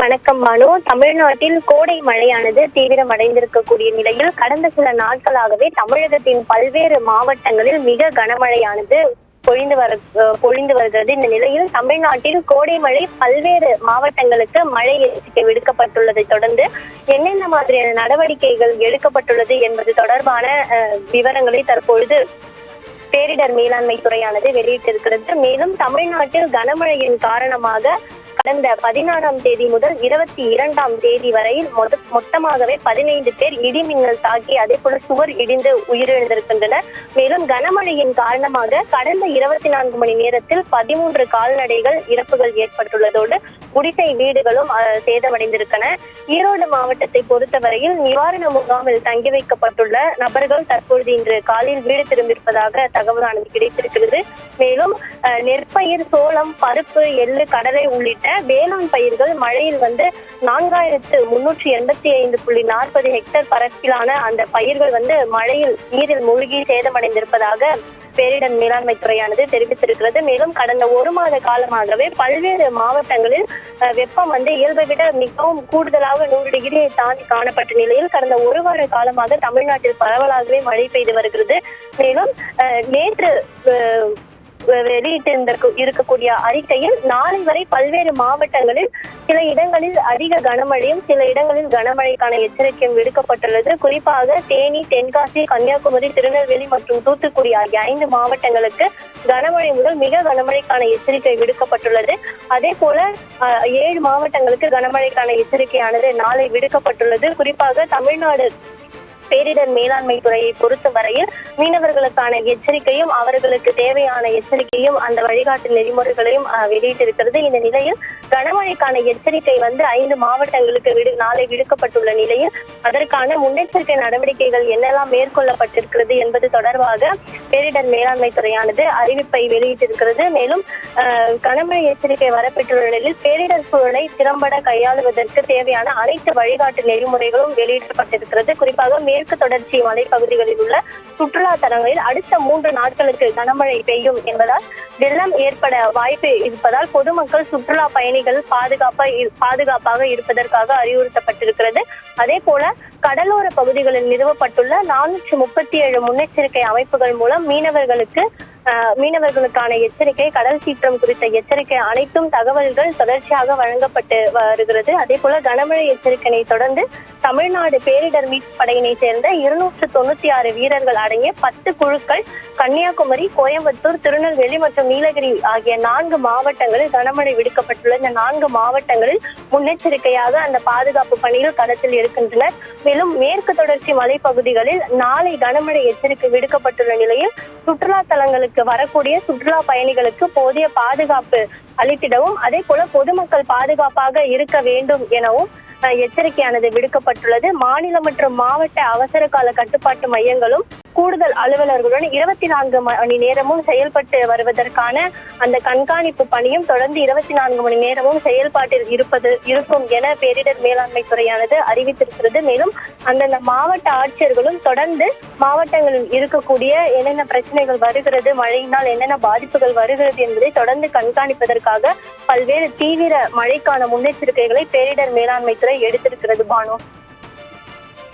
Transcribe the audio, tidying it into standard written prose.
வணக்கம் பானு. தமிழ்நாட்டில் கோடை மழையானது தீவிரமடைந்திருக்கக்கூடிய நிலையில் கடந்த சில நாட்களாகவே தமிழகத்தின் பல்வேறு மாவட்டங்களில் மிக கனமழையானது பொழிந்து வருகிறது. இந்த நிலையில் தமிழ்நாட்டில் கோடை மழை பல்வேறு மாவட்டங்களுக்கு மழை எச்சரிக்கை விடுக்கப்பட்டுள்ளதை தொடர்ந்து என்னென்ன மாதிரியான நடவடிக்கைகள் எடுக்கப்பட்டுள்ளது என்பது தொடர்பான விவரங்களை தற்பொழுது பேரிடர் மேலாண்மை துறையானது வெளியிட்டிருக்கிறது. மேலும் தமிழ்நாட்டில் கனமழையின் காரணமாக கடந்த 16ஆம் தேதி முதல் 22ஆம் தேதி வரையில் மொத்தமாகவே 15 பேர் இடி மின்னல் தாக்கி அதே போல சுவர் இடிந்து உயிரிழந்திருக்கின்றனர். மேலும் கனமழையின் காரணமாக கடந்த 24 மணி நேரத்தில் 13 கால்நடைகள் இறப்புகள் ஏற்பட்டுள்ளதோடு குடிசை வீடுகளும் சேதமடைந்திருக்கின்றன. ஈரோடு மாவட்டத்தை பொறுத்தவரையில் நிவாரண முகாமில் தங்கி வைக்கப்பட்டுள்ள நபர்கள் தற்பொழுது இன்று காலையில் வீடு திரும்பியிருப்பதாக தகவலானது கிடைத்திருக்கிறது. மேலும் நெற்பயிர், சோளம், பருப்பு, எள்ளு, கடலை உள்ளிட்ட வேளாண் பயிர்கள் மழையில் 4385.40 ஹெக்டேர் பரப்பிலான அந்த பயிர்கள் மழையில் நீரில் மூழ்கி சேதமடைந்திருப்பதாக பேரிடர் மேலாண்மை துறையானது தெரிவித்திருக்கிறது. மேலும் கடந்த ஒரு மாத காலமாகவே பல்வேறு மாவட்டங்களில் வெப்பம் இயல்பை விட மிகவும் கூடுதலாக 100 டிகிரியை தாண்டி காணப்பட்ட நிலையில் கடந்த ஒரு வார காலமாக தமிழ்நாட்டில் பரவலாகவே மழை பெய்து வருகிறது. மேலும் நேற்று இருக்கக்கூடிய அறிக்கையில் நாளை வரை பல்வேறு மாவட்டங்களில் சில இடங்களில் அதிக கனமழையும் சில இடங்களில் கனமழைக்கான எச்சரிக்கையும் விடுக்கப்பட்டுள்ளது. குறிப்பாக தேனி, தென்காசி, கன்னியாகுமரி, திருநெல்வேலி மற்றும் தூத்துக்குடி ஆகிய 5 மாவட்டங்களுக்கு கனமழை முதல் மிக கனமழைக்கான எச்சரிக்கை விடுக்கப்பட்டுள்ளது. அதே போல 7 மாவட்டங்களுக்கு கனமழைக்கான எச்சரிக்கையானது நாளை விடுக்கப்பட்டுள்ளது. குறிப்பாக தமிழ்நாடு பேரிடர் மேலாண்மை துறையை பொறுத்த வரையில் மீனவர்களுக்கான எச்சரிக்கையும் அவர்களுக்கு தேவையான எச்சரிக்கையும் அந்த வழிகாட்டு நெறிமுறைகளையும் வெளியிட்டிருக்கிறது. இந்த நிலையில் கனமழைக்கான எச்சரிக்கை 5 மாவட்டங்களுக்கு நாளை விடுக்கப்பட்டுள்ள நிலையில் அதற்கான முன்னெச்சரிக்கை நடவடிக்கைகள் என்னெல்லாம் மேற்கொள்ளப்பட்டிருக்கிறது என்பது தொடர்பாக பேரிடர் மேலாண்மை துறையானது அறிவிப்பை வெளியிட்டிருக்கிறது. மேலும் கனமழை எச்சரிக்கை வரப்பெற்றுள்ள நிலையில் பேரிடர் சூழலை திறம்பட கையாளுவதற்கு தேவையான அனைத்து வழிகாட்டு நெறிமுறைகளும் வெளியிடப்பட்டிருக்கிறது. குறிப்பாக மேற்கு தொடர்ச்சி மலைப்பகுதிகளில் உள்ள சுற்றுலா தலங்களில் அடுத்த 3 நாட்களுக்கு கனமழை பெய்யும் என்பதால் வெள்ளம் ஏற்பட வாய்ப்பு இருப்பதால் பொதுமக்கள் சுற்றுலா பயணிகள் பாதுகாப்பாக இருப்பதற்காக அறிவுறுத்தப்பட்டிருக்கிறது. அதே போல கடலோர பகுதிகளில் நிறுவப்பட்டுள்ள 437 முன்னெச்சரிக்கை அமைப்புகள் மூலம் மீனவர்களுக்கான எச்சரிக்கை, கடல் சீற்றம் குறித்த எச்சரிக்கை அனைத்தும் தகவல்கள் தொடர்ச்சியாக வழங்கப்பட்டு வருகிறது. அதே போல கனமழை எச்சரிக்கையை தொடர்ந்து தமிழ்நாடு பேரிடர் மீட்பு படையினை சேர்ந்த 296 வீரர்கள் அடங்கிய 10 குழுக்கள் கன்னியாகுமரி, கோயம்புத்தூர், திருநெல்வேலி மற்றும் நீலகிரி ஆகிய 4 மாவட்டங்களில் கனமழை விடுக்கப்பட்டுள்ள இந்த 4 மாவட்டங்களில் முன்னெச்சரிக்கையாக அந்த பாதுகாப்பு பணியில் களத்தில் இருக்கின்றனர். மேலும் மேற்கு தொடர்ச்சி மலைப்பகுதிகளில் நாளை கனமழை எச்சரிக்கை விடுக்கப்பட்டுள்ள நிலையில் சுற்றுலா தலங்களுக்கு வரக்கூடிய சுற்றுலா பயணிகளுக்கு போதிய பாதுகாப்பு அளித்திடவும் அதே போல பொதுமக்கள் பாதுகாப்பாக இருக்க வேண்டும் எனவும் எச்சரிக்கையானது விடுக்கப்பட்டுள்ளது. மாநில மற்றும் மாவட்ட அவசர கால கட்டுப்பாட்டு மையங்களும் கூடுதல் அலுவலர்களுடன் 24 மணி நேரமும் செயல்பட்டு வருவதற்கான அந்த கண்காணிப்பு பணியும் தொடர்ந்து 24 மணி நேரமும் செயல்பாட்டில் இருக்கும் என பேரிடர் மேலாண்மை துறையானது அறிவித்திருக்கிறது. மேலும் அந்தந்த மாவட்ட ஆட்சியர்களும் தொடர்ந்து மாவட்டங்களில் இருக்கக்கூடிய என்னென்ன பிரச்சனைகள் வருகிறது, மழையினால் என்னென்ன பாதிப்புகள் வருகிறது என்பதை தொடர்ந்து கண்காணிப்பதற்காக பல்வேறு தீவிர மழைக்கான முன்னெச்சரிக்கைகளை பேரிடர் மேலாண்மை துறை எடுத்திருக்கிறது. பானு.